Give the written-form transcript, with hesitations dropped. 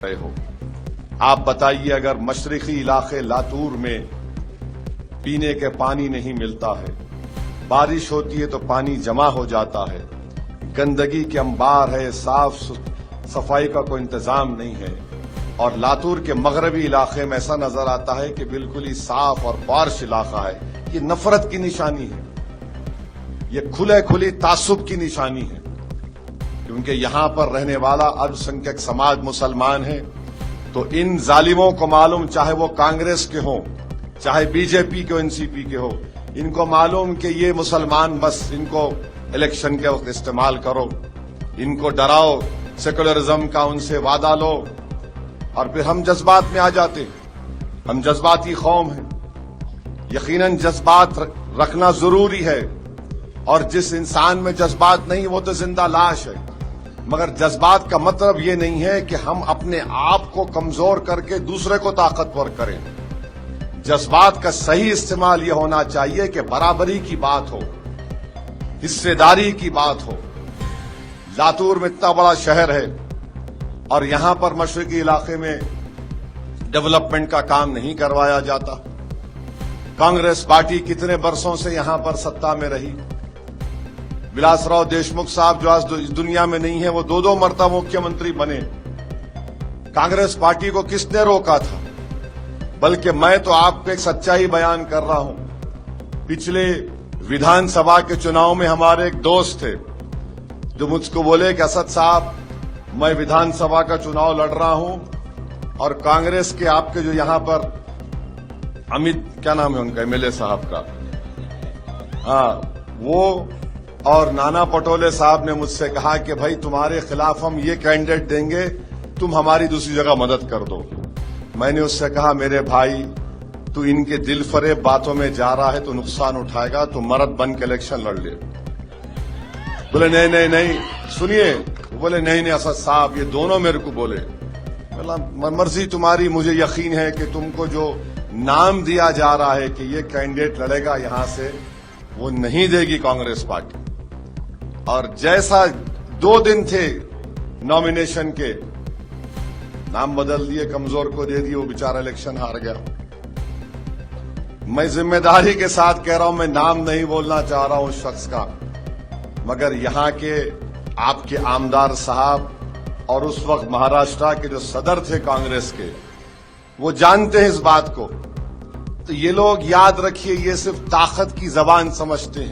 रहे हो। आप बताइए, अगर मशरिकी इलाके लातूर में पीने के पानी नहीं मिलता है, बारिश होती है तो पानी जमा हो जाता है, गंदगी के अंबार है, साफ सफाई का कोई इंतजाम नहीं है, और लातूर के मगरबी इलाके में ऐसा नजर आता है कि बिल्कुल ही साफ और पार्श इलाका है। ये नफरत की निशानी है, ये खुले खुली तासुब की निशानी है, क्योंकि यहां पर रहने वाला अल्पसंख्यक समाज मुसलमान है। तो इन जालिमों को मालूम, चाहे वो कांग्रेस के हों, चाहे बीजेपी के हो, एनसीपी के हो, इनको मालूम कि ये मुसलमान बस इनको इलेक्शन के वक्त इस्तेमाल करो, इनको डराओ, सेकुलरिज्म का उनसे वादा लो, और फिर हम जज्बात में आ जाते हैं। हम जज्बाती कौम हैं, यकीनन जज्बात रखना जरूरी है, और जिस इंसान में जज्बात नहीं वो तो जिंदा लाश है। मगर जज्बात का मतलब ये नहीं है कि हम अपने आप को कमजोर करके दूसरे को ताकतवर करें। जज्बात का सही इस्तेमाल यह होना चाहिए कि बराबरी की बात हो, हिस्सेदारी की बात हो। लातूर में इतना बड़ा शहर है और यहां पर मशरिकी इलाके में डेवलपमेंट का काम नहीं करवाया जाता। कांग्रेस पार्टी कितने बरसों से यहां पर सत्ता में रही। विलासराव देशमुख साहब जो आज दुनिया में नहीं है, वो दो मरतबा मुख्यमंत्री बने। कांग्रेस पार्टी को किसने रोका था? बल्कि मैं तो आपको एक सच्चाई बयान कर रहा हूं। पिछले विधानसभा के चुनाव में हमारे एक दोस्त थे जो मुझको बोले कि असद साहब, मैं विधानसभा का चुनाव लड़ रहा हूं और कांग्रेस के आपके जो यहां पर अमित, क्या नाम है उनका, एमएलए साहब का, वो और नाना पटोले साहब ने मुझसे कहा कि भाई तुम्हारे खिलाफ हम ये कैंडिडेट देंगे, तुम हमारी दूसरी जगह मदद कर दो। मैंने उससे कहा, मेरे भाई तू इनके दिल फरेब बातों में जा रहा है तो नुकसान उठाएगा, तू मर्द बन के इलेक्शन लड़ ले। बोले नहीं नहीं नहीं, सुनिए, बोले नहीं नहीं असद साहब, ये दोनों मेरे को बोले। बोला मर्जी तुम्हारी, मुझे यकीन है कि तुमको जो नाम दिया जा रहा है कि ये कैंडिडेट लड़ेगा यहां से, वो नहीं देगी कांग्रेस पार्टी। और जैसा 2 दिन थे नॉमिनेशन के, नाम बदल दिए, कमजोर को दे दिए, वो बेचारा इलेक्शन हार गया। मैं जिम्मेदारी के साथ कह रहा हूं, मैं नाम नहीं बोलना चाह रहा हूं उस शख्स का, मगर यहां के आपके आमदार साहब और उस वक्त महाराष्ट्र के जो सदर थे कांग्रेस के, वो जानते हैं इस बात को। तो ये लोग याद रखिए, ये सिर्फ ताकत की जबान समझते हैं।